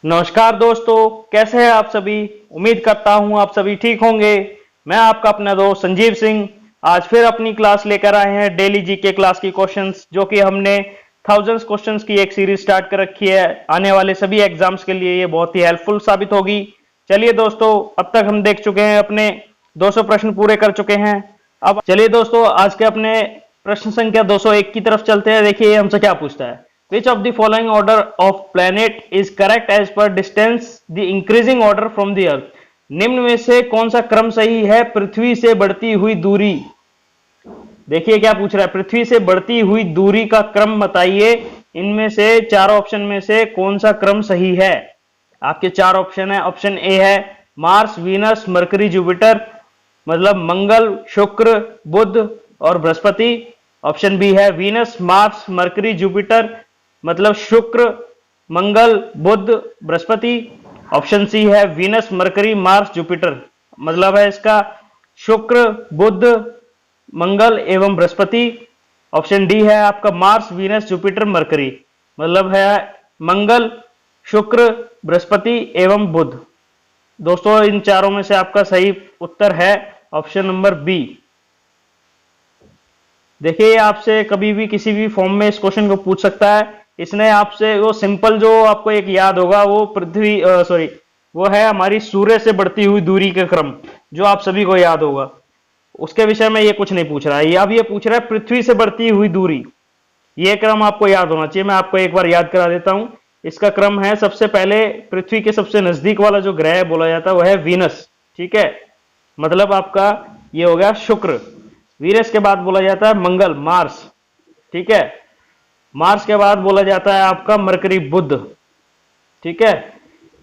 नमस्कार दोस्तों, कैसे हैं आप सभी। उम्मीद करता हूं आप सभी ठीक होंगे। मैं आपका अपना दोस्त संजीव सिंह आज फिर अपनी क्लास लेकर आए हैं डेली जीके क्लास की क्वेश्चंस, जो कि हमने थाउजेंड्स क्वेश्चंस की एक सीरीज स्टार्ट कर रखी है। आने वाले सभी एग्जाम्स के लिए ये बहुत ही हेल्पफुल साबित होगी। चलिए दोस्तों, अब तक हम देख चुके हैं, अपने 200 प्रश्न पूरे कर चुके हैं। अब चलिए दोस्तों, आज के अपने प्रश्न संख्या 201 की तरफ चलते हैं। देखिए हमसे क्या पूछता है। Which of the following order of planet is correct as per distance the increasing order from the earth? निम्न में से कौन सा क्रम सही है पृथ्वी से बढ़ती हुई दूरी। देखिए क्या पूछ रहा है, पृथ्वी से बढ़ती हुई दूरी का क्रम बताइए। इनमें से चार ऑप्शन में से कौन सा क्रम सही है। आपके चार ऑप्शन है। ऑप्शन ए है मार्स, वीनस, मरकरी, जुपिटर, मतलब मंगल, शुक्र, बुध और बृहस्पति। ऑप्शन बी है वीनस, मार्स, मरकरी, जुपिटर, मतलब शुक्र, मंगल, बुध, बृहस्पति। ऑप्शन सी है वीनस, मरकरी, मार्स, जुपिटर, मतलब है इसका शुक्र, बुध, मंगल एवं बृहस्पति। ऑप्शन डी है आपका मार्स, वीनस, जुपिटर, मरकरी, मतलब है मंगल, शुक्र, बृहस्पति एवं बुध। दोस्तों इन चारों में से आपका सही उत्तर है ऑप्शन नंबर बी। देखिए आपसे कभी भी किसी भी फॉर्म में इस क्वेश्चन को पूछ सकता है। इसने आपसे वो सिंपल जो आपको एक याद होगा, वो वो है हमारी सूर्य से बढ़ती हुई दूरी का क्रम, जो आप सभी को याद होगा। उसके विषय में ये कुछ नहीं पूछ रहा है। अब ये पूछ रहा है पृथ्वी से बढ़ती हुई दूरी। ये क्रम आपको याद होना चाहिए। मैं आपको एक बार याद करा देता हूं। इसका क्रम है, सबसे पहले पृथ्वी के सबसे नजदीक वाला जो ग्रह बोला जाता है वो है वीनस। ठीक है, मतलब आपका ये हो गया शुक्र। वीनस के बाद बोला जाता है मंगल, मार्स। ठीक है, मार्स के बाद बोला जाता है आपका मरकरी, बुध। ठीक है,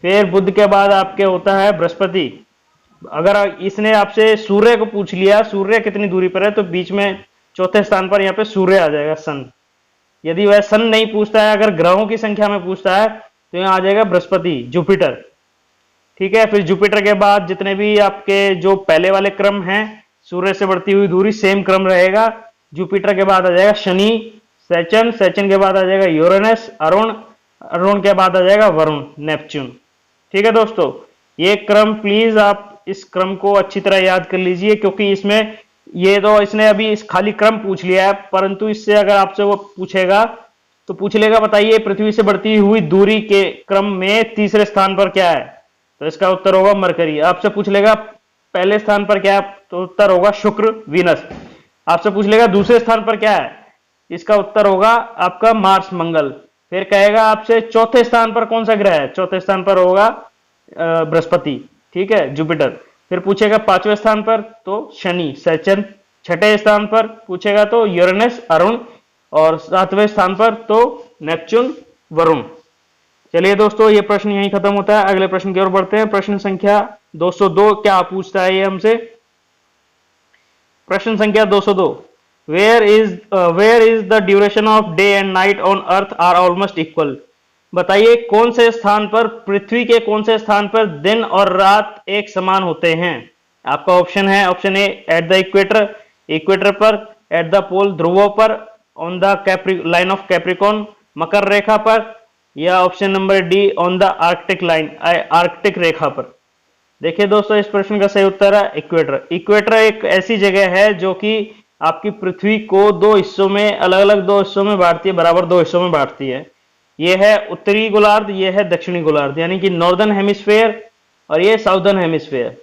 फिर बुध के बाद आपके होता है बृहस्पति। अगर इसने आपसे सूर्य को पूछ लिया, सूर्य कितनी दूरी पर है, तो बीच में चौथे स्थान पर यहाँ पे सूर्य आ जाएगा, सन। यदि वह सन नहीं पूछता है, अगर ग्रहों की संख्या में पूछता है, तो यहाँ आ जाएगा बृहस्पति, जुपिटर। ठीक है, फिर जुपिटर के बाद जितने भी आपके जो पहले वाले क्रम हैं, सूर्य से बढ़ती हुई दूरी सेम क्रम रहेगा। जुपिटर के बाद आ जाएगा शनि, सैचन, सैचन के बाद आ जाएगा यूरेनस, अरुण, अरुण के बाद आ जाएगा वरुण, नेपच्यून। ठीक है दोस्तों, ये क्रम प्लीज आप इस क्रम को अच्छी तरह याद कर लीजिए, क्योंकि इसमें ये तो इसने अभी इस खाली क्रम पूछ लिया है, परंतु इससे अगर आपसे वो पूछेगा तो पूछ लेगा बताइए पृथ्वी से बढ़ती हुई दूरी के क्रम में तीसरे स्थान पर क्या है, तो इसका उत्तर होगा मरकरी। आपसे पूछ लेगा पहले स्थान पर क्या है, तो उत्तर होगा शुक्र, वीनस। आपसे पूछ लेगा दूसरे स्थान पर क्या है, इसका उत्तर होगा आपका मार्स, मंगल। फिर कहेगा आपसे चौथे स्थान पर कौन सा ग्रह है, चौथे स्थान पर होगा बृहस्पति। ठीक है, जुपिटर। फिर पूछेगा पांचवें स्थान पर तो शनि, सैचन। छठे स्थान पर पूछेगा तो यूरेनस, अरुण, और सातवें स्थान पर तो नेपच्यून, वरुण। चलिए दोस्तों, ये प्रश्न यहीं खत्म होता है। अगले प्रश्न की ओर बढ़ते हैं। प्रश्न संख्या 202 क्या पूछता है ये हमसे। प्रश्न संख्या 202, where is the duration of day and night on earth are almost equal? बताइए कौन से स्थान पर, पृथ्वी के कौन से स्थान पर दिन और रात एक समान होते हैं। आपका ऑप्शन है, option A at the equator, equator पर, एट द पोल, ध्रुवों पर, on the line of Capricorn, मकर रेखा पर, या option number D on the Arctic line, Arctic रेखा पर। देखिए दोस्तों, इस प्रश्न का सही उत्तर है इक्वेटर। इक्वेटर एक ऐसी जगह है जो कि आपकी पृथ्वी को दो हिस्सों में, अलग अलग दो हिस्सों में बांटती है, बराबर दो हिस्सों में बांटती है। ये है उत्तरी गोलार्ध, ये है दक्षिणी गोलार्ध, यानी कि नॉर्दर्न हेमिस्फेयर और ये साउदर्न हेमिस्फेयर।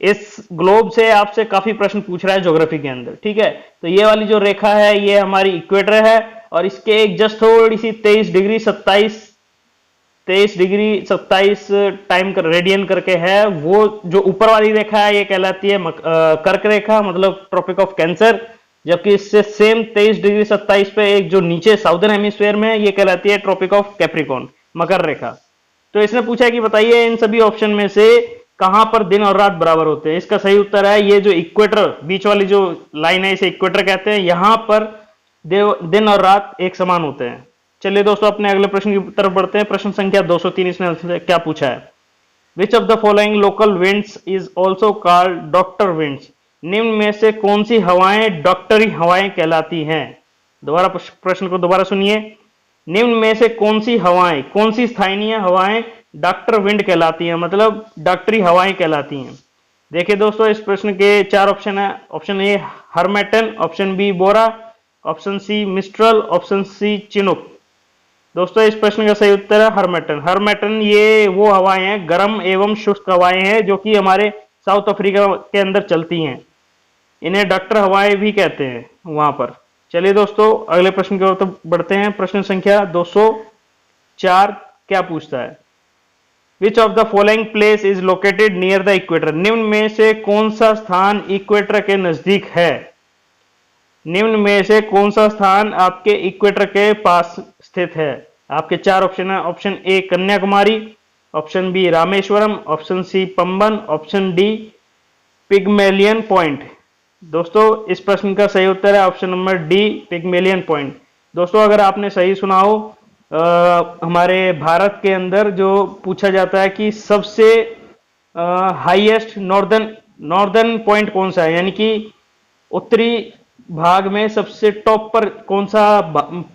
इस ग्लोब से आपसे काफी प्रश्न पूछ रहा है ज्योग्राफी के अंदर। ठीक है, तो ये वाली जो रेखा है ये हमारी इक्वेटर है, और इसके एक जस्ट थोड़ी सी 23 डिग्री 27 टाइम रेडियन करके है। वो जो ऊपर वाली रेखा है ये कहलाती है कर्क रेखा, मतलब ट्रॉपिक ऑफ कैंसर। जबकि इससे सेम 23 डिग्री 27 पे एक जो नीचे साउदर्न हेमिस्फीयर में ये कहलाती है ट्रॉपिक ऑफ कैप्रिकॉन, मकर रेखा। तो इसने पूछा है कि बताइए इन सभी ऑप्शन में से कहां पर दिन और रात बराबर होते हैं। इसका सही उत्तर है ये जो इक्वेटर, बीच वाली जो लाइन है इसे इक्वेटर कहते हैं। यहां पर दिन और रात एक समान होते हैं। चलिए दोस्तों, अपने अगले प्रश्न की तरफ बढ़ते हैं। प्रश्न संख्या 203 इसने क्या पूछा है। विच of the following local winds is also called doctor winds? निम्न में से कौन सी हवाएं डॉक्टरी हवाएं कहलाती हैं? दोबारा प्रश्न को दोबारा सुनिए। निम्न में से कौन सी हवाएं, कौन सी स्थानीय हवाएं डॉक्टर विंड कहलाती हैं, मतलब डॉक्टरी हवाएं कहलाती हैं। देखिए दोस्तों, इस प्रश्न के चार ऑप्शन है। Option A harmattan, option B bora, option C mistral, option C chinook. दोस्तों इस प्रश्न का सही उत्तर है हरमेटन। हरमेटन ये वो हवाएं हैं, गर्म एवं शुष्क हवाएं हैं, जो कि हमारे साउथ अफ्रीका के अंदर चलती हैं। इन्हें डॉक्टर हवाएं भी कहते हैं वहां पर। चलिए दोस्तों अगले प्रश्न की ओर तो बढ़ते हैं। प्रश्न संख्या 204 क्या पूछता है? विच of the following place is located near the equator? निम्न में से कौन सा स्थान इक्वेटर के नजदीक है? निम्न में से कौन सा स्थान आपके इक्वेटर के पास स्थित है? आपके चार ऑप्शन है। Option A Kanyakumari, option B Rameswaram, option C Pamban, option D Pygmalion point. दोस्तों इस प्रश्न का सही उत्तर है option number D Pygmalion point. दोस्तों अगर आपने सही सुना हो, हमारे भारत के अंदर जो पूछा जाता है कि सबसे हाईएस्ट नॉर्दर्न पॉइंट कौन सा है, यानी कि उत्तरी भाग में सबसे टॉप पर कौन सा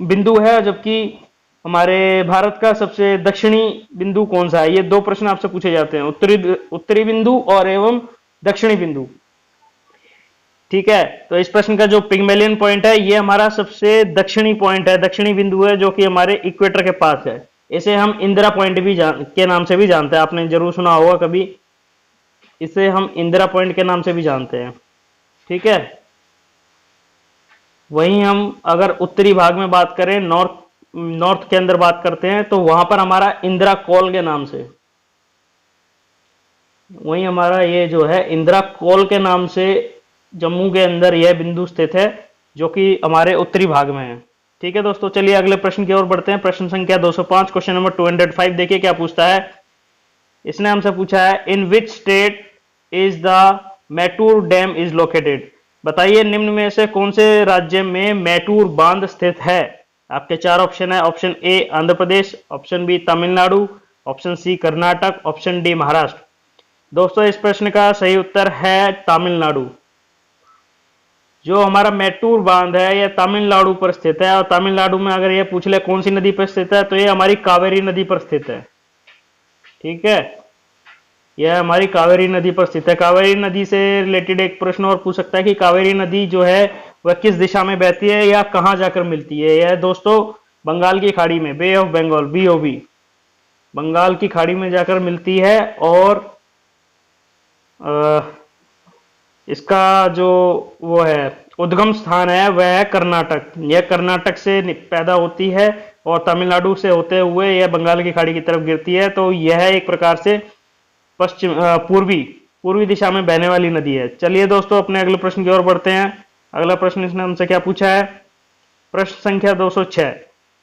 बिंदु है, जबकि हमारे भारत का सबसे दक्षिणी बिंदु कौन सा है। ये दो प्रश्न आपसे पूछे जाते हैं, उत्तरी बिंदु और एवं दक्षिणी बिंदु। ठीक है, तो इस प्रश्न का जो पिगमेलियन पॉइंट है ये हमारा सबसे दक्षिणी पॉइंट है, दक्षिणी बिंदु है, जो कि हमारे इक्वेटर के पास है। इसे हम इंदिरा पॉइंट भी के नाम से भी जानते हैं, आपने जरूर सुना होगा कभी। इसे हम इंदिरा पॉइंट के नाम से भी जानते हैं। ठीक है, वहीं हम अगर उत्तरी भाग में बात करें, नॉर्थ के अंदर बात करते हैं, तो वहां पर हमारा इंदिरा कॉल के नाम से, वहीं हमारा ये जो है इंदिरा कॉल के नाम से जम्मू के अंदर यह बिंदु स्थित है, जो कि हमारे उत्तरी भाग में है। ठीक है दोस्तों, चलिए अगले प्रश्न की ओर बढ़ते हैं। प्रश्न संख्या 205, क्वेश्चन नंबर 205 देखिए क्या पूछता है। इसने हमसे पूछा है in which state is the Mettur dam is located? बताइए निम्न में से कौन से राज्य में मैटूर बांध स्थित है? आपके चार ऑप्शन है। Option A Andhra Pradesh, option B Tamil Nadu, option C Karnataka, option D Maharashtra. दोस्तों इस प्रश्न का सही उत्तर है तमिलनाडु। जो हमारा मैटूर बांध है यह तमिलनाडु पर स्थित है, और तमिलनाडु में अगर ये पूछ ले कौन सी नदी पर स्थित है, तो ये हमारी कावेरी नदी पर स्थित है। ठीक है, यह हमारी कावेरी नदी पर स्थित है। कावेरी नदी से रिलेटेड एक प्रश्न और पूछ सकता है कि कावेरी नदी जो है वह किस दिशा में बहती है या कहां जाकर मिलती है? यह दोस्तों बंगाल की खाड़ी में, बे ऑफ बंगाल, BOB, बंगाल की खाड़ी में जाकर मिलती है। और इसका जो वो है उद्गम स्थान है वह है कर्नाटक। यह कर्नाटक से पैदा होती है और तमिलनाडु से होते हुए यह बंगाल की खाड़ी की तरफ गिरती है। तो यह एक प्रकार से पूर्वी दिशा में बहने वाली नदी है। चलिए दोस्तों अपने अगले प्रश्न की ओर बढ़ते हैं। अगला प्रश्न इसने हमसे क्या पूछा है? प्रश्न संख्या 206,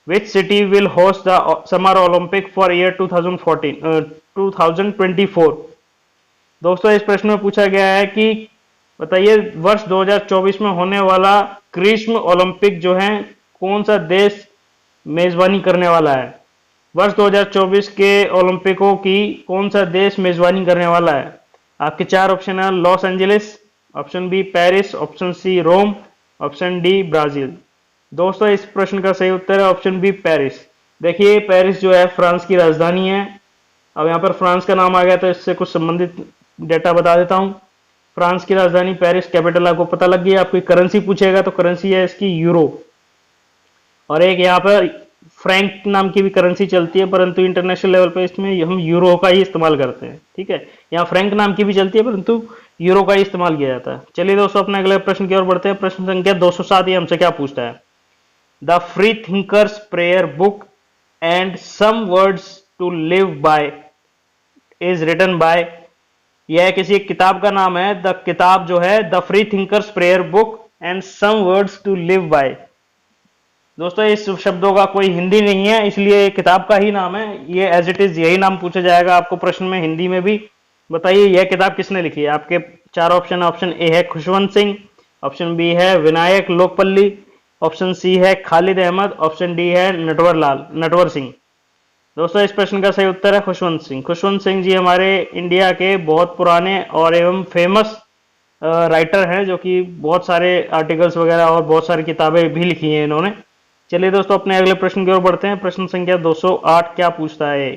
which city will host the summer Olympic for year 2024? दोस्तों इस प्रश्न में पूछा गया है कि बताइए वर्ष 2024 में होने वाला ग्रीष्म ओलंपिक जो है कौन सा देश मेजबानी करने वाला है? वर्ष 2024 के ओलंपिकों की कौन सा देश मेजबानी करने वाला है? आपके चार ऑप्शन है। Los Angeles, option B Paris, option C Rome, option D Brazil. दोस्तों इस प्रश्न का सही उत्तर है ऑप्शन बी पेरिस। देखिए पेरिस जो है फ्रांस की राजधानी है। अब यहाँ पर फ्रांस का नाम आ गया तो इससे कुछ संबंधित डेटा बता देता हूँ। फ्रांस की राजधानी पेरिस, कैपिटल आपको पता लग गई। आपकी करेंसी पूछेगा तो करेंसी है इसकी यूरो, और एक यहाँ पर फ्रैंक नाम की भी करेंसी चलती है, परंतु इंटरनेशनल लेवल पे इसमें हम यूरो का ही इस्तेमाल करते हैं। ठीक है, यहाँ फ्रैंक नाम की भी चलती है परंतु यूरो का ही इस्तेमाल किया जाता है। चलिए दोस्तों अपने अगले प्रश्न की ओर बढ़ते हैं। प्रश्न संख्या 207 ये हमसे क्या पूछता है? The free thinkers prayer book and some words to live by is written by. यह किसी एक किताब का नाम है। द किताब जो है the free thinkers prayer book and some words to live by. दोस्तों इस शब्दों का कोई हिंदी नहीं है, इसलिए किताब का ही नाम है। ये एज इट इज यही नाम पूछा जाएगा आपको प्रश्न में हिंदी में भी। बताइए यह किताब किसने लिखी है? आपके चार ऑप्शन। ऑप्शन ए है खुशवंत सिंह, ऑप्शन बी है विनायक लोकपल्ली, ऑप्शन सी है खालिद अहमद, ऑप्शन डी है नटवर सिंह। दोस्तों इस प्रश्न का सही उत्तर है खुशवंत सिंह। खुशवंत सिंह जी हमारे इंडिया के बहुत पुराने और एवं फेमस राइटर हैं, जो कि बहुत सारे आर्टिकल्स वगैरह और बहुत सारी किताबें भी लिखी हैं इन्होंने। चलिए दोस्तों अपने अगले प्रश्न की ओर बढ़ते हैं। प्रश्न संख्या 208 क्या पूछता है?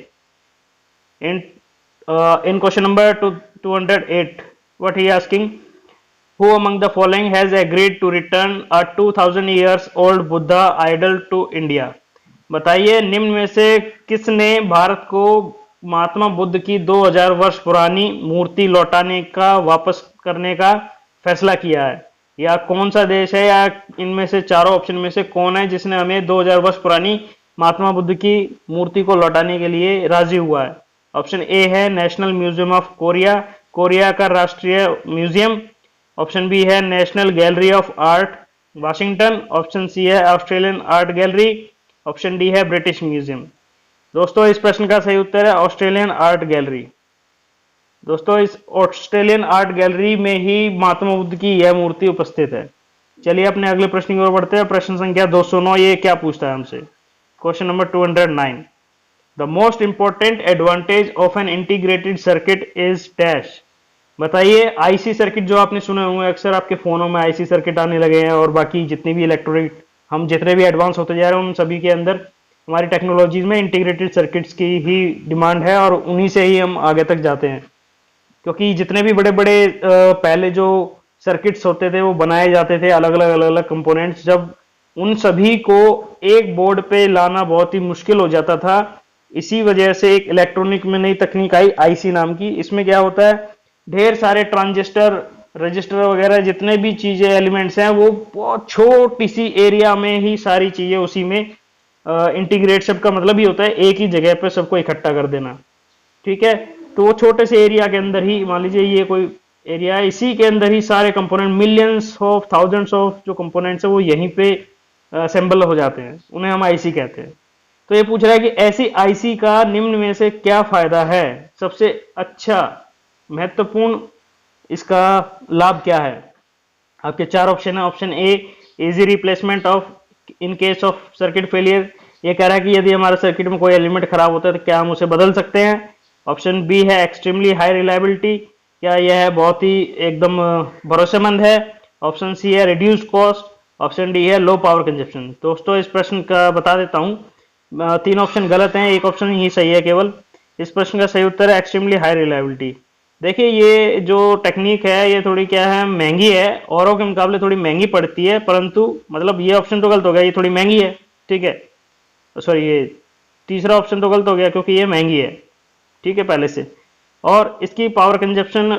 In question number 208, what he asking? Who among the following has agreed to return a 2000 years old Buddha idol to India? बताइए निम्न में से किसने भारत को महात्मा बुद्ध की 2000 वर्ष पुरानी मूर्ति लौटाने का वापस करने का फैसला किया है? या कौन सा देश है, या इनमें से चारों ऑप्शन में से कौन है जिसने हमें 2000 वर्ष पुरानी महात्मा बुद्ध की मूर्ति को लौटाने के लिए राजी हुआ है? ऑप्शन ए है national museum of Korea, Korea का राष्ट्रीय म्यूजियम। ऑप्शन बी है national gallery of art Washington. Option C है Australian art gallery. Option D है ब्रिटिश म्यूजियम। दोस्तों इस प्रश्न का सही उत्तर है ऑस्ट्रेलियन आर्ट गैलरी। दोस्तों इस ऑस्ट्रेलियन आर्ट गैलरी में ही महात्मा बुद्ध की यह मूर्ति उपस्थित है। चलिए अपने अगले प्रश्न की ओर बढ़ते हैं। प्रश्न संख्या 209, ये क्या पूछता है हमसे? Question number 209, the most important advantage of an integrated circuit is dash. बताइए आईसी सर्किट जो आपने सुने होंगे, अक्सर आपके फोनों में आईसी सर्किट आने लगे हैं, और बाकी जितनी भी इलेक्ट्रॉनिक, हम जितने भी एडवांस होते जा रहे हैं उन सभी के अंदर हमारी टेक्नोलॉजीज में इंटीग्रेटेड सर्किट्स की ही डिमांड है, और उन्हीं से ही हम आगे तक जाते हैं। क्योंकि जितने भी बड़े बड़े पहले जो सर्किट्स होते थे वो बनाए जाते थे अलग अलग कंपोनेंट्स, जब उन सभी को एक बोर्ड पे लाना बहुत ही मुश्किल हो जाता था। इसी वजह से एक इलेक्ट्रॉनिक में नई तकनीक आई आईसी नाम की। इसमें क्या होता है, ढेर सारे ट्रांजिस्टर, रजिस्टर वगैरह जितने भी चीजें एलिमेंट्स हैं वो बहुत छोटी सी एरिया में ही सारी चीजें उसी में इंटीग्रेट, सबका मतलब ही होता है एक ही जगह पे सबको इकट्ठा कर देना। ठीक है, तो वो छोटे से एरिया के अंदर ही, मान लीजिए ये कोई एरिया है, इसी के अंदर ही सारे component, millions of thousands of जो कंपोनेंट्स है वो यहीं पे असेंबल हो जाते हैं, उन्हें हम आईसी कहते हैं। तो ये पूछ रहा है कि ऐसी आईसी का निम्न में से क्या फायदा है, सबसे अच्छा महत्वपूर्ण इसका लाभ क्या है? आपके चार ऑप्शन है। Option a easy replacement of in case of circuit failure, ये कह रहा है कि यदि हमारे सर्किट में कोई एलिमेंट खराब होता है तो क्या हम उसे बदल सकते हैं। ऑप्शन बी है एक्सट्रीमली हाई रिलायबिलिटी, क्या यह बहुत ही एकदम भरोसेमंद है। ऑप्शन सी है रिड्यूस कॉस्ट। ऑप्शन डी है लो पावर कंजप्शन। दोस्तों इस प्रश्न का बता देता हूं, तीन ऑप्शन गलत हैं, एक ऑप्शन ही सही है केवल। इस प्रश्न का सही उत्तर है एक्सट्रीमली हाई रिलायबिलिटी। देखिए ये जो टेक्निक है ये थोड़ी क्या है, महंगी है, औरों के मुकाबले थोड़ी महंगी पड़ती है, परंतु मतलब ये ऑप्शन तो गलत हो गया, ये थोड़ी महंगी है। ठीक है, सॉरी ये तीसरा ऑप्शन तो गलत हो गया क्योंकि ये महंगी है। ठीक है पहले से, और इसकी पावर कंजप्शन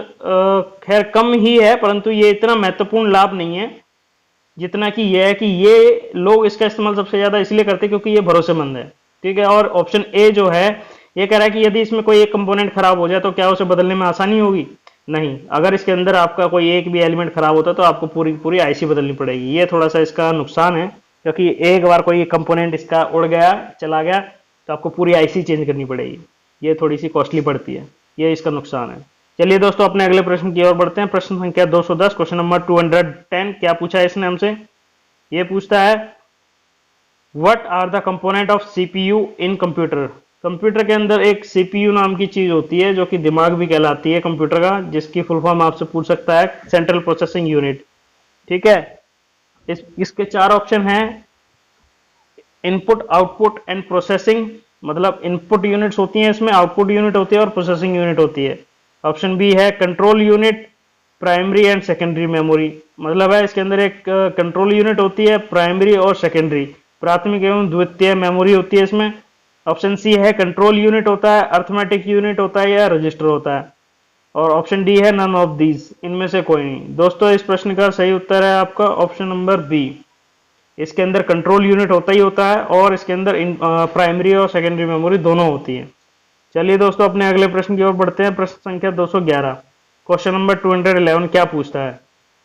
खैर कम ही है, परंतु ये इतना महत्वपूर्ण लाभ नहीं है जितना कि यह है कि ये लोग इसका इस्तेमाल सबसे ज्यादा इसलिए करते हैं क्योंकि ये भरोसेमंद है। ठीक है, और ऑप्शन ए जो है ये कह रहा है कि यदि इसमें कोई एक कंपोनेंट खराब हो जाए तो क्या उसे बदलने में आसानी होगी? नहीं, अगर इसके अंदर आपका कोई एक भी एलिमेंट खराब होता है तो आपको पूरी पूरी आईसी बदलनी पड़ेगी। ये थोड़ा सा इसका नुकसान है, क्योंकि एक बार कोई कंपोनेंट इसका उड़ गया, चला गया, तो आपको पूरी आईसी चेंज करनी पड़ेगी। ये थोड़ी सी कॉस्टली पड़ती है, ये इसका नुकसान है। चलिए दोस्तों अपने अगले प्रश्न की ओर बढ़ते हैं। प्रश्न संख्या 210, क्वेश्चन नंबर 210, क्या पूछा है इसने हमसे? ये पूछता है what are the component of CPU in computer. Computer के अंदर एक सीपीयू नाम की चीज होती है जो कि दिमाग भी कहलाती है कंप्यूटर का, जिसकी फुल फॉर्म आपसे पूछ सकता है सेंट्रल प्रोसेसिंग यूनिट। ठीक है, इसके चार ऑप्शन हैं, इनपुट, आउटपुट एंड प्रोसेसिंग, मतलब इनपुट यूनिट्स होती हैं इसमें, आउटपुट यूनिट होती है और प्रोसेसिंग यूनिट होती है। ऑप्शन बी है control unit, primary and secondary memory, मतलब है इसके अंदर एक कंट्रोल यूनिट होती है, प्राइमरी और सेकेंडरी, प्राथमिक एवं द्वितीय मेमोरी होती है इसमें। ऑप्शन सी है कंट्रोल यूनिट होता है, अर्थमेटिक यूनिट होता है या रजिस्टर होता है। और ऑप्शन डी है नन ऑफ दीज, इनमें से कोई नहीं। दोस्तों इस प्रश्न का सही उत्तर है आपका ऑप्शन नंबर बी। इसके अंदर कंट्रोल यूनिट होता ही होता है और इसके अंदर प्राइमरी और सेकेंडरी मेमोरी दोनों होती है। चलिए दोस्तों अपने अगले प्रश्न की ओर बढ़ते हैं। प्रश्न संख्या 211, क्वेश्चन नंबर 211 क्या पूछता है?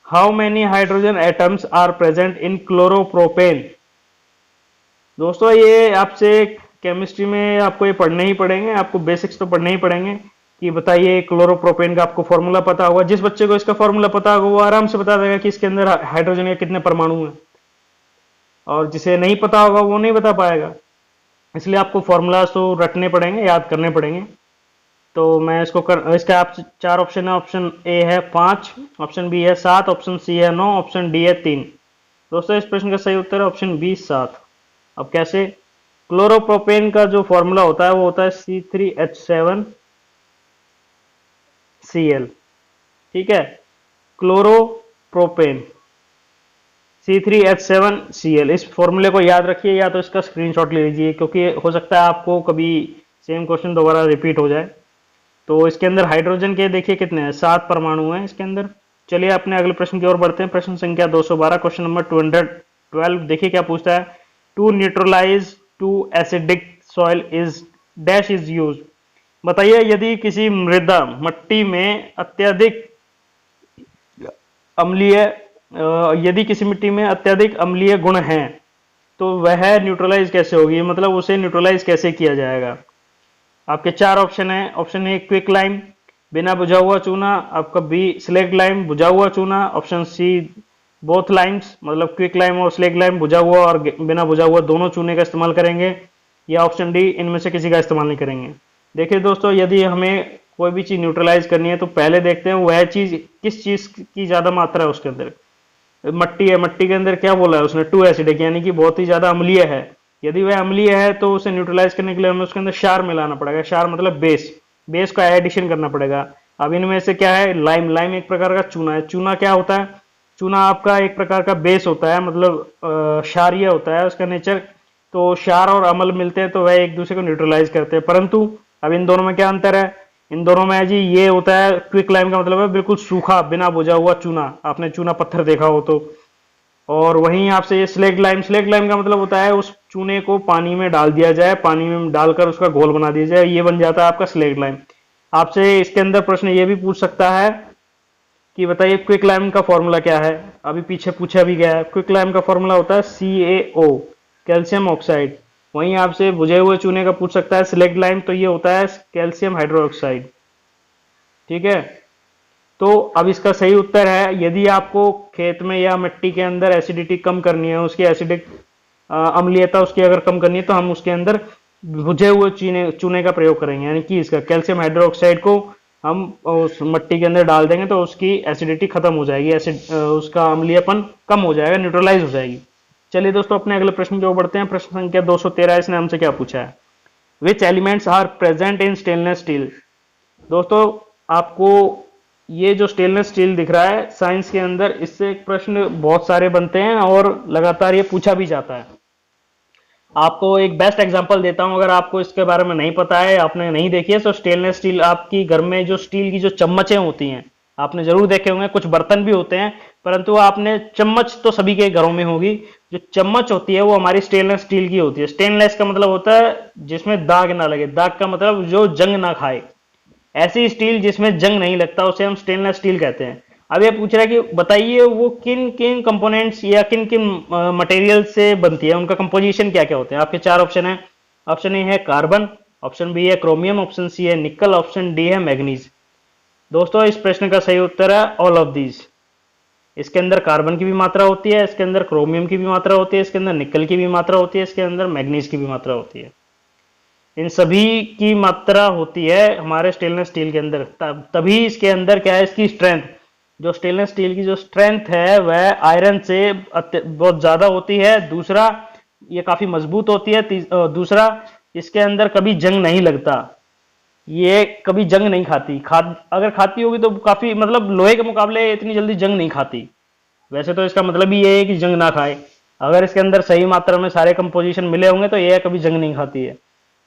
How many hydrogen atoms are present in chloropropane. दोस्तों ये आपसे केमिस्ट्री में आपको ये पढ़ने ही पड़ेंगे, आपको बेसिक्स तो पढ़ने ही पड़ेंगे कि बताइए क्लोरोप्रोपेन का आपको फॉर्मूला पता होगा। जिस बच्चे को इसका फॉर्मूला पता होगा वो आराम से बता देगा कि इसके अंदर हाइड्रोजन के कितने परमाणु हैं, और जिसे नहीं पता होगा वो नहीं बता पाएगा। इसलिए आपको फॉर्मूलाज तो रटने पड़ेंगे, याद करने पड़ेंगे। तो मैं इसका आप चार ऑप्शन है। ऑप्शन ए है 5, ऑप्शन बी है 7, ऑप्शन सी है 9, ऑप्शन डी है 3। दोस्तों इस प्रश्न का सही उत्तर है ऑप्शन बी 7। अब कैसे? क्लोरोप्रोपेन का जो फॉर्मूला होता है वो होता है C3H7 Cl, ठीक है। Chloropropane C3H7Cl। इस फॉर्मूले को याद रखिए या तो इसका स्क्रीनशॉट ले लीजिए, क्योंकि हो सकता है आपको कभी सेम क्वेश्चन दोबारा रिपीट हो जाए। तो इसके अंदर हाइड्रोजन के देखिए कितने हैं, 7 परमाणु हैं इसके अंदर। चलिए अपने अगले प्रश्न की ओर बढ़ते हैं। प्रश्न संख्या 212, क्वेश्चन नंबर 212। देखिए क्या पूछता है। To neutralize to acidic soil is dash is use. बताइए यदि किसी मृदा मट्टी में अत्यधिक अम्लीय यदि किसी मिट्टी में अत्यधिक अम्लीय गुण हैं तो वह न्यूट्रलाइज कैसे होगी, मतलब उसे न्यूट्रलाइज कैसे किया जाएगा। आपके 4 ऑप्शन है। ऑप्शन ए क्विक लाइम, बिना बुझा हुआ चूना। आपका बी स्लेग लाइम, बुझा हुआ चूना। ऑप्शन सी बोथ लाइम्स, मतलब क्विक लाइम और स्लेग लाइम, बुझा हुआ और बिना बुझा हुआ दोनों चूने का इस्तेमाल करेंगे। या ऑप्शन डी इनमें से किसी का इस्तेमाल नहीं करेंगे। देखिए दोस्तों, यदि हमें कोई भी चीज न्यूट्रलाइज करनी है तो पहले देखते हैं वह चीज किस चीज की ज्यादा मात्रा है उसके अंदर। मट्टी है, मट्टी के अंदर क्या बोला है उसने, टू एसिडिक, यानी कि बहुत ही ज्यादा अम्लीय है। यदि वह अम्लीय है तो उसे न्यूट्रलाइज करने के लिए हमें उसके अंदर क्षार मिलाना पड़ेगा। क्षार मतलब बेस, बेस का एडिशन करना पड़ेगा। अब इनमें से क्या है, लाइम। लाइम एक प्रकार का चूना है। चूना क्या होता है, चूना आपका एक प्रकार का बेस होता है, मतलब क्षारीय होता है उसका नेचर। तो क्षार और अम्ल मिलते हैं तो वह एक दूसरे को न्यूट्रलाइज करते हैं। परंतु अब इन दोनों में क्या अंतर है, इन दोनों में जी ये होता है क्विक लाइम का मतलब है बिल्कुल सूखा बिना बुझा हुआ चूना, आपने चूना पत्थर देखा हो तो। और वहीं आपसे ये स्लेग लाइम, स्लेग लाइम का मतलब होता है उस चूने को पानी में डाल दिया जाए, पानी में डालकर उसका घोल बना दिया जाए, ये बन जाता है आपका स्लेग लाइम। आपसे इसके अंदर प्रश्न ये भी पूछ सकता है कि बताइए क्विक लाइम का फॉर्मूला क्या है। अभी पीछे पूछा भी गया है। क्विक लाइम का फॉर्मूला होता है CaO, कैल्शियम ऑक्साइड। वहीं आपसे बुझे हुए चूने का पूछ सकता है स्लेग लाइम, तो ये होता है कैल्शियम हाइड्रोक्साइड, ठीक है। तो अब इसका सही उत्तर है, यदि आपको खेत में या मिट्टी के अंदर एसिडिटी कम करनी है, उसकी एसिडिक अम्लीयता उसकी अगर कम करनी है, तो हम उसके अंदर बुझे हुए चूने चूने का प्रयोग करेंगे, यानी कि इसका कैल्शियम हाइड्रोक्साइड को हम उस मिट्टी के अंदर डाल देंगे तो उसकी एसिडिटी खत्म हो जाएगी, एसिड उसका अम्लीयपन कम हो जाएगा, न्यूट्रलाइज हो जाएगी। चलिए दोस्तों अपने अगले प्रश्न की ओर बढ़ते हैं। प्रश्न संख्या 213, इसने हमसे क्या पूछा है। Which elements are present in stainless steel. दोस्तों आपको ये जो स्टेनलेस स्टील दिख रहा है साइंस के अंदर, इससे प्रश्न बहुत सारे बनते हैं और लगातार ये पूछा भी जाता है। आपको एक बेस्ट एग्जांपल देता हूं, अगर आपको इसके बारे में नहीं पता है, आपने नहीं देखी है, तो स्टेनलेस स्टील आपकी घर में जो स्टील की जो चम्मचें होती हैं आपने जरूर देखे होंगे। कुछ बर्तन भी होते हैं परंतु आपने चम्मच तो सभी के घरों में होगी। जो चम्मच होती है वो हमारी स्टेनलेस स्टील की होती है। स्टेनलेस का मतलब होता है जिसमें दाग ना लगे, दाग का मतलब जो जंग ना खाए। ऐसी स्टील जिसमें जंग नहीं लगता उसे हम स्टेनलेस स्टील कहते हैं। अब ये पूछ रहा है कि बताइए वो किन किन कंपोनेंट्स या किन किन मटेरियल से बनती है, उनका कंपोजिशन क्या क्या होते हैं। आपके 4 ऑप्शन है। ऑप्शन ए है कार्बन, ऑप्शन बी है क्रोमियम, ऑप्शन सी है निकल, ऑप्शन डी है मैग्नीज। दोस्तों इस प्रश्न का सही उत्तर है ऑल ऑफ दीज। इसके अंदर कार्बन की भी मात्रा होती है, इसके अंदर क्रोमियम की भी मात्रा होती है, इसके अंदर निकल की भी मात्रा होती है, इसके अंदर मैग्नीज की भी मात्रा होती है। इन सभी की मात्रा होती है हमारे स्टेनलेस स्टील के अंदर। तभी इसके अंदर क्या है, इसकी स्ट्रेंथ, जो स्टेनलेस स्टील की जो स्ट्रेंथ है वह आयरन से बहुत ज्यादा होती है। दूसरा ये काफी मजबूत होती है। दूसरा इसके अंदर कभी जंग नहीं लगता, ये कभी जंग नहीं खाती। अगर खाती होगी तो काफी, मतलब लोहे के मुकाबले इतनी जल्दी जंग नहीं खाती। वैसे तो इसका मतलब ही ये है कि जंग ना खाए। अगर इसके अंदर सही मात्रा में सारे कंपोजिशन मिले होंगे तो ये कभी जंग नहीं खाती है।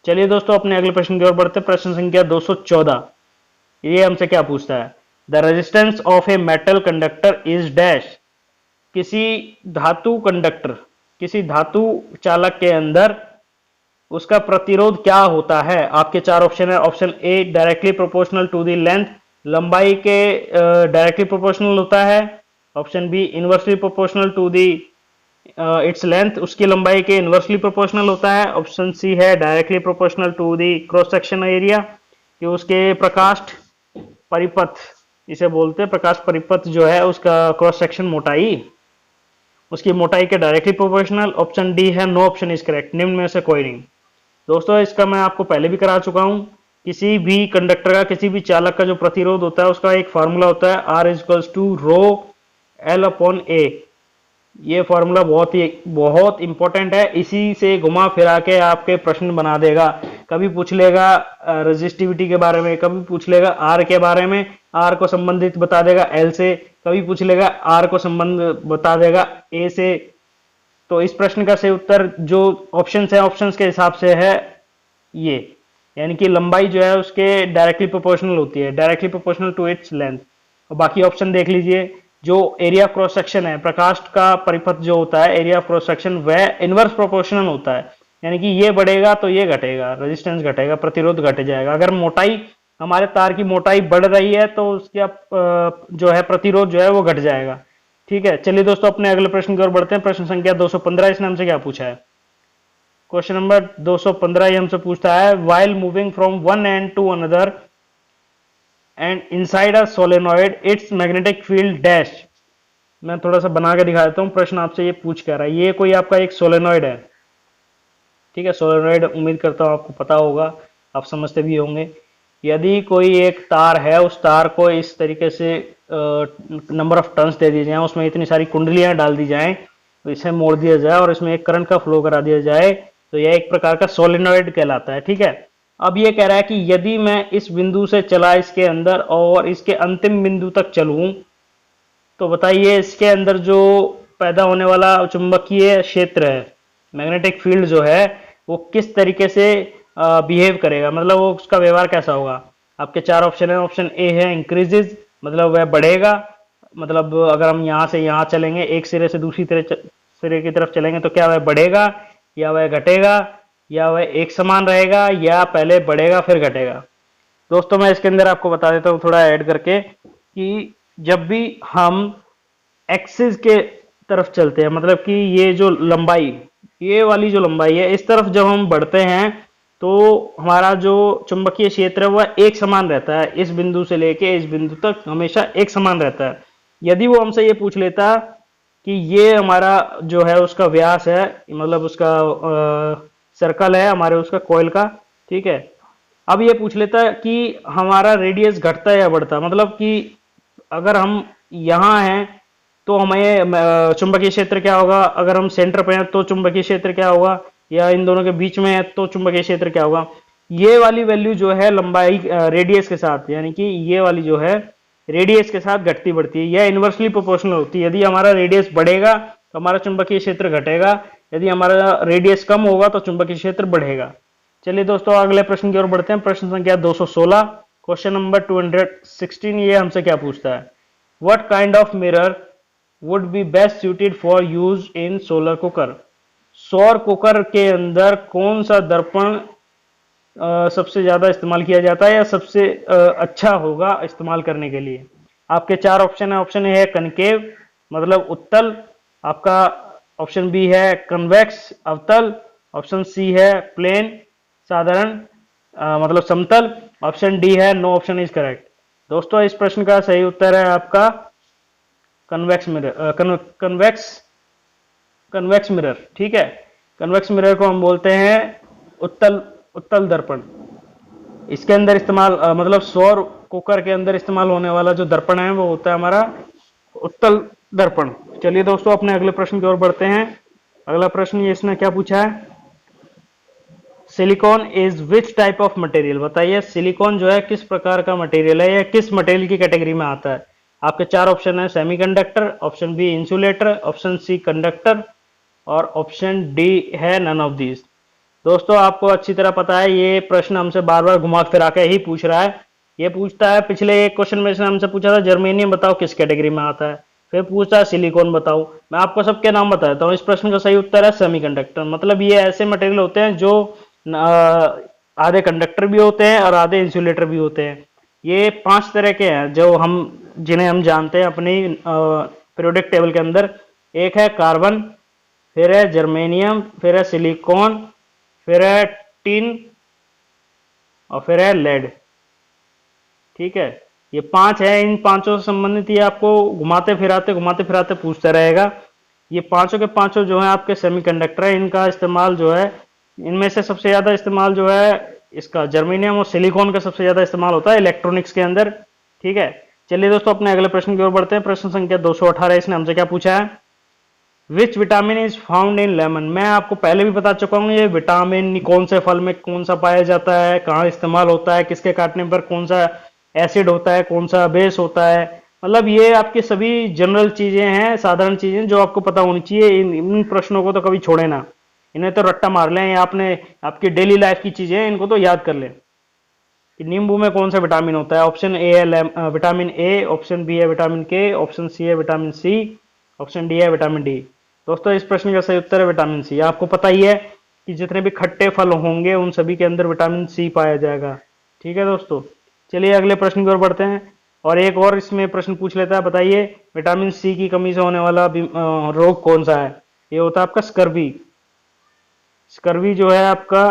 चलिए दोस्तों अपने अगले प्रश्न की ओर बढ़ते। प्रश्न संख्या 214, ये हमसे क्या पूछता है। The resistance of a metal conductor is dash. किसी धातु कंडक्टर, किसी धातु चालक के अंदर उसका प्रतिरोध क्या होता है। आपके 4 ऑप्शन है। Option A directly proportional to the length, लंबाई के डायरेक्टली प्रोपोर्शनल होता है। Option B inversely proportional to the its length, उसकी लंबाई के इनवर्सली प्रोपोर्शनल होता है। ऑप्शन सी है directly proportional to the cross section area, कि उसके प्रकाश परिपथ, इसे बोलते हैं प्रकाश परिपथ जो है उसका क्रॉस सेक्शन मोटाई, उसकी मोटाई के डायरेक्टली प्रोपोर्शनल। ऑप्शन डी है नो ऑप्शन इज करेक्ट, निम्न में से कोई नहीं। दोस्तों इसका मैं आपको पहले भी करा चुका हूं। किसी भी कंडक्टर का, किसी भी चालक का जो प्रतिरोध होता है उसका एक फार्मूला होता है R is to rho L upon A। ये फॉर्मूला बहुत इंपॉर्टेंट है, इसी से घुमा फिरा के आपके प्रश्न बना देगा। कभी पूछ लेगा रेजिस्टिविटी के बारे में, कभी पूछ लेगा आर के बारे में, आर को संबंधित बता देगा एल से, कभी पूछ लेगा आर को संबंध बता देगा ए से। तो इस प्रश्न का सही उत्तर जो ऑप्शंस है, ऑप्शंस के हिसाब से है ये, यानी कि लंबाई जो है उसके डायरेक्टली प्रोपोर्शनल होती है, directly proportional to its length. और बाकी ऑप्शन देख लीजिए, जो एरिया ऑफ क्रॉस सेक्शन है, प्रकाश का परिपथ जो होता है एरिया ऑफ क्रॉस सेक्शन, वह इनवर्स प्रोपोर्शनल होता है, यानी कि ये बढ़ेगा तो ये घटेगा, रेजिस्टेंस घटेगा, प्रतिरोध घट जाएगा। अगर मोटाई, हमारे तार की मोटाई बढ़ रही है तो उसका जो है प्रतिरोध जो है वो घट जाएगा। ठीक है, चलिए दोस्तों अपने अगले प्रश्न की ओर बढ़ते हैं। प्रश्न संख्या 215, इसने हमसे क्या पूछा है? क्वेश्चन नंबर 215 ये हमसे पूछता है, while moving from one end to another end inside a solenoid its magnetic field dash. मैं थोड़ा सा बना के दिखा देता हूँ, प्रश्न आपसे ये पूछ कर रहा है। ये कोई आपका एक सोलेनॉइड है, ठीक है, सोलेनॉइड उम्मीद करता हूँ आपको पता होगा, आप समझते भी होंगे। यदि कोई एक तार है, उस तार को इस तरीके से नंबर ऑफ टर्न्स दे दिए जाए, उसमें इतनी सारी कुंडलियां डाल दी जाएं, तो इसे मोड़ दिया जाए और इसमें एक करंट का फ्लो करा दिया जाए, तो यह एक प्रकार का सोलेनॉइड कहलाता है। ठीक है, अब ये कह रहा है कि यदि मैं इस बिंदु से चला इसके अंदर और इसके अंतिम बिंदु तक चलूं, तो बताइए इसके अंदर जो पैदा होने वाला चुंबकीय क्षेत्र है, मैग्नेटिक फील्ड जो है, वो किस तरीके से बिहेव करेगा, मतलब वो उसका व्यवहार कैसा होगा। आपके चार ऑप्शन है। ऑप्शन ए है इंक्रीजेज, मतलब वह बढ़ेगा, मतलब अगर हम यहाँ से यहाँ चलेंगे, एक सिरे से दूसरी सिरे की तरफ चलेंगे, तो क्या वह बढ़ेगा या वह घटेगा या वह एक समान रहेगा या पहले बढ़ेगा फिर घटेगा। दोस्तों मैं इसके अंदर आपको बता देता हूँ थोड़ा ऐड करके, कि जब भी हम एक्सिस के तरफ चलते हैं, मतलब कि ये जो लंबाई, ये वाली जो लंबाई है, इस तरफ जब हम बढ़ते हैं तो हमारा जो चुंबकीय क्षेत्र है वह एक समान रहता है, इस बिंदु से लेके इस बिंदु तक हमेशा एक समान रहता है। यदि वो हमसे ये पूछ लेता कि ये हमारा जो है उसका व्यास है, मतलब उसका सर्कल है हमारे उसका कॉइल का, ठीक है, अब ये पूछ लेता है कि हमारा रेडियस घटता है या बढ़ता, मतलब कि अगर हम यहाँ हैं तो हमें चुंबकीय क्षेत्र क्या होगा, अगर हम सेंटर पे हैं तो चुंबकीय क्षेत्र क्या होगा, या इन दोनों के बीच में है तो चुंबकीय क्षेत्र क्या होगा। ये वाली वैल्यू जो है लंबाई रेडियस के साथ, यानी कि ये वाली जो है रेडियस के साथ घटती बढ़ती है, यह इनवर्सली प्रोपोर्शनल होती है। यदि हमारा रेडियस बढ़ेगा तो हमारा चुंबकीय क्षेत्र घटेगा, यदि हमारा रेडियस कम होगा तो चुंबकीय क्षेत्र बढ़ेगा। चलिए दोस्तों अगले प्रश्न की ओर बढ़ते हैं। प्रश्न संख्या 216, क्वेश्चन नंबर 216, ये हमसे क्या पूछता है, what kind of mirror would be best suited for use in solar cooker. सौर कुकर के अंदर कौन सा दर्पण सबसे ज्यादा इस्तेमाल किया जाता है या सबसे अच्छा होगा इस्तेमाल करने के लिए। आपके चार ऑप्शन है। ऑप्शन ए है कनकेव, मतलब उत्तल, आपका ऑप्शन बी है कन्वेक्स, अवतल, ऑप्शन सी है प्लेन, साधारण, मतलब समतल, ऑप्शन डी है नो ऑप्शन इज करेक्ट। दोस्तों इस प्रश्न का सही उत्तर है आपका कन्वेक्स मिरर, कन्वेक्स मिरर, ठीक है। कन्वेक्स मिरर को हम बोलते हैं उत्तल दर्पण। इसके अंदर इस्तेमाल मतलब सौर कुकर के अंदर इस्तेमाल होने वाला जो दर्पण है वो होता है हमारा उत्तल दर्पण। चलिए दोस्तों अपने अगले प्रश्न की ओर बढ़ते हैं। अगला प्रश्न ये इसने क्या पूछा है, silicon is which type of material. बताइए सिलिकॉन जो है किस प्रकार का मटेरियल है या किस मटेरियल की कैटेगरी में आता है। आपके चार ऑप्शन है, semiconductor, option B insulator, option C conductor और ऑप्शन डी है नन ऑफ दीज। दोस्तों आपको अच्छी तरह पता है ये प्रश्न हमसे बार बार घुमा फिरा के ही पूछ रहा है। ये पूछता है, पिछले एक क्वेश्चन में इसने हमसे पूछा था जर्मेनियम बताओ किस कैटेगरी में आता है, फिर पूछता है सिलिकॉन बताओ। मैं आपको सबके नाम बताता हूँ। इस प्रश्न का सही उत्तर है सेमीकंडक्टर। मतलब ये ऐसे मटेरियल होते हैं जो आधे कंडक्टर भी होते हैं और आधे इंसुलेटर भी होते हैं। ये 5 तरह के हैं जो हम जिन्हें हम जानते हैं अपनी पीरियोडिक टेबल के अंदर। एक है कार्बन, फिर है जर्मेनियम, फिर है सिलिकॉन, फिर है टिन और फिर है लेड। ठीक है, ये 5 है। इन पांचों से संबंधित ये आपको घुमाते फिराते पूछता रहेगा। ये पांचों के पांचों जो है आपके सेमीकंडक्टर है। इनका इस्तेमाल जो है, इनमें से सबसे ज्यादा इस्तेमाल जो है इसका जर्मेनियम और सिलिकॉन का सबसे ज्यादा इस्तेमाल होता है इलेक्ट्रॉनिक्स के अंदर। ठीक है, चलिए दोस्तों अपने अगले प्रश्न की ओर बढ़ते हैं। प्रश्न संख्या 218, इसने हमसे क्या पूछा है, which vitamin is found in lemon, मैं आपको पहले भी बता चुका हूँ ये विटामिन कौन से फल में कौन सा पाया जाता है, कहाँ इस्तेमाल होता है, किसके काटने पर कौन सा एसिड होता है, कौन सा बेस होता है। मतलब ये आपकी सभी जनरल चीजें हैं, साधारण चीजें जो आपको पता होनी चाहिए। इन प्रश्नों को तो कभी छोड़े ना, इन्हें तो रट्टा मार लें। आपने आपकी डेली लाइफ की चीजें हैं, इनको तो याद कर लें कि नींबू में कौन सा विटामिन होता है। ऑप्शन ए है विटामिन ए, ऑप्शन बी है विटामिन के, ऑप्शन सी है विटामिन सी, ऑप्शन डी है विटामिन डी। दोस्तों इस प्रश्न का सही उत्तर है विटामिन सी। आपको पता ही है कि जितने भी खट्टे फल होंगे उन सभी के अंदर विटामिन सी पाया जाएगा। ठीक है दोस्तों, चलिए अगले प्रश्न की ओर बढ़ते हैं और एक और इसमें प्रश्न पूछ लेता है। बताइए विटामिन सी की कमी से होने वाला रोग कौन सा है। ये होता है आपका स्कर्वी। स्कर्वी जो है आपका,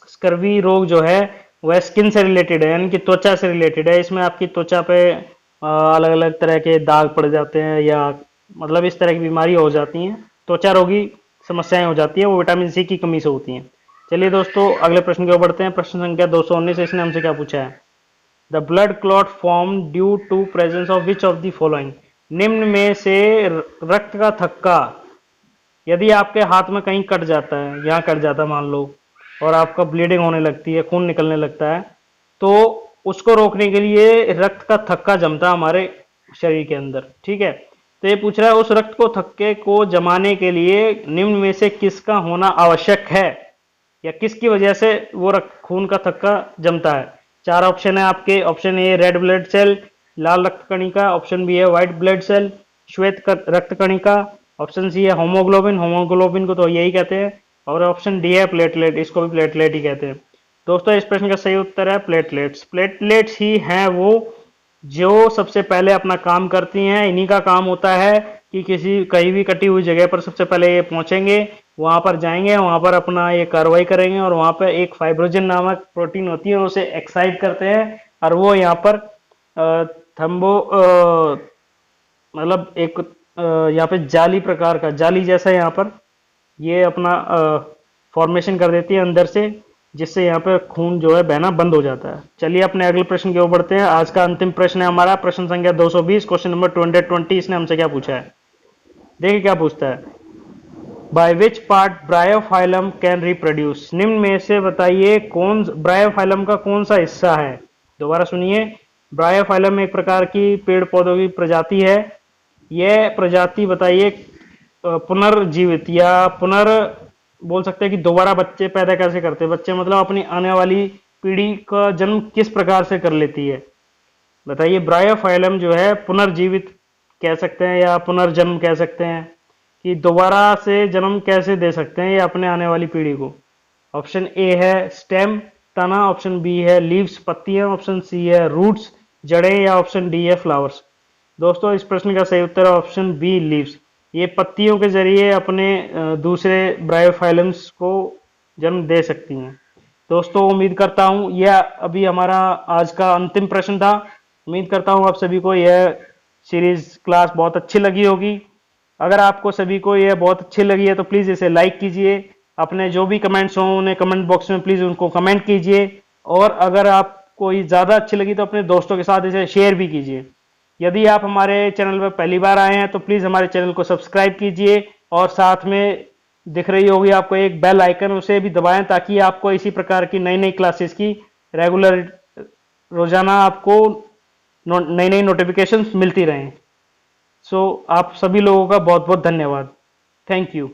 स्कर्वी रोग जो है वह स्किन से रिलेटेड है, यानी कि त्वचा से रिलेटेड है। इसमें आपकी त्वचा पे अलग अलग तरह के दाग पड़ जाते हैं या मतलब इस तरह की बीमारी हो जाती हैं, त्वचा रोगी समस्याएं हो जाती हैं, वो विटामिन सी की कमी से होती हैं। चलिए दोस्तों अगले प्रश्न की ओर बढ़ते हैं। प्रश्न संख्या 219, इसने हमसे क्या पूछा है। The blood clot form due to presence of which of the following, निम्न में से रक्त का थक्का यदि आपके हाथ में कहीं कट जाता है, यहाँ कट जाता है मान लो, और आपका ब्लीडिंग होने लगती है, खून निकलने लगता है, तो उसको रोकने के लिए रक्त का थक्का जमता है हमारे शरीर के अंदर। ठीक है, तो ये पूछ रहा है उस रक्त को थक्के को जमाने के लिए निम्न में से किसका होना आवश्यक है, या किसकी वजह से वो रक्त खून का थक्का जमता है। चार ऑप्शन है आपके। Option A red blood cell, लाल रक्त कणिका, ऑप्शन बी है व्हाइट ब्लड सेल, श्वेत रक्त कणिका, ऑप्शन सी है होमोग्लोबिन, होमोग्लोबिन को तो यही कहते हैं, और ऑप्शन डी है प्लेटलेट, इसको भी प्लेटलेट ही कहते हैं। दोस्तों इस प्रश्न का सही उत्तर है प्लेटलेट्स। प्लेटलेट्स ही हैं वो जो सबसे पहले अपना काम करती हैं। इन्हीं का काम होता है कि किसी कहीं भी कटी हुई जगह पर सबसे पहले ये पहुंचेंगे, वहां पर जाएंगे, वहां पर अपना ये कार्रवाई करेंगे, और वहां पर एक फाइब्रोजन नामक प्रोटीन होती है, उसे एक्साइट करते हैं, और वो यहाँ पर थम्बो मतलब एक यहाँ पे जाली प्रकार का, जाली जैसा यहाँ पर ये अपना फॉर्मेशन कर देती है अंदर से, जिससे यहाँ पे खून जो है बहना बंद हो जाता है। चलिए अपने अगले प्रश्न की ओर बढ़ते हैं। आज का अंतिम प्रश्न है हमारा प्रश्न संख्या 220, क्वेश्चन नंबर 220। इसने हमसे क्या पूछा है, देखिए क्या पूछता है। By which part Bryophyllum can reproduce, निम्न में से बताइए कौन ब्रायोफाइलम का कौन सा हिस्सा है। दोबारा सुनिए, ब्रायोफाइलम एक प्रकार की पेड़ पौधों की प्रजाति है। यह प्रजाति बताइए पुनर्जीवित या बोल सकते हैं कि दोबारा बच्चे पैदा कैसे करते हैं। बच्चे मतलब अपनी आने वाली पीढ़ी का जन्म किस प्रकार से कर लेती है, बताइए। ब्रायोफाइलम जो है पुनर्जीवित कह सकते हैं या पुनर्जन्म कह सकते हैं, कि दोबारा से जन्म कैसे दे सकते हैं ये अपने आने वाली पीढ़ी को। ऑप्शन ए है स्टेम, तना, ऑप्शन बी है लीव्स, पत्तियां, ऑप्शन सी है रूट्स, जड़ें, या ऑप्शन डी है फ्लावर्स। दोस्तों इस प्रश्न का सही उत्तर है ऑप्शन बी लीव्स। ये पत्तियों के जरिए अपने दूसरे ब्रायोफाइलम्स को जन्म दे सकती हैं। दोस्तों उम्मीद करता हूं यह अभी हमारा आज का अंतिम प्रश्न था। उम्मीद करता हूं आप सभी को यह सीरीज क्लास बहुत अच्छी लगी होगी। अगर आपको सभी को यह बहुत अच्छी लगी है तो प्लीज़ इसे लाइक कीजिए। अपने जो भी कमेंट्स हों उन्हें कमेंट बॉक्स में प्लीज़ उनको कमेंट कीजिए, और अगर आपको ये ज़्यादा अच्छी लगी तो अपने दोस्तों के साथ इसे शेयर भी कीजिए। यदि आप हमारे चैनल पर पहली बार आए हैं तो प्लीज़ हमारे चैनल को सब्सक्राइब कीजिए, और साथ में दिख रही होगी आपको एक बेल आइकन, उसे भी दबाएं ताकि आपको इसी प्रकार की नई नई क्लासेस की रेगुलर रोजाना आपको नई नई नोटिफिकेशंस मिलती रहें। सो आप सभी लोगों का बहुत बहुत धन्यवाद। Thank you.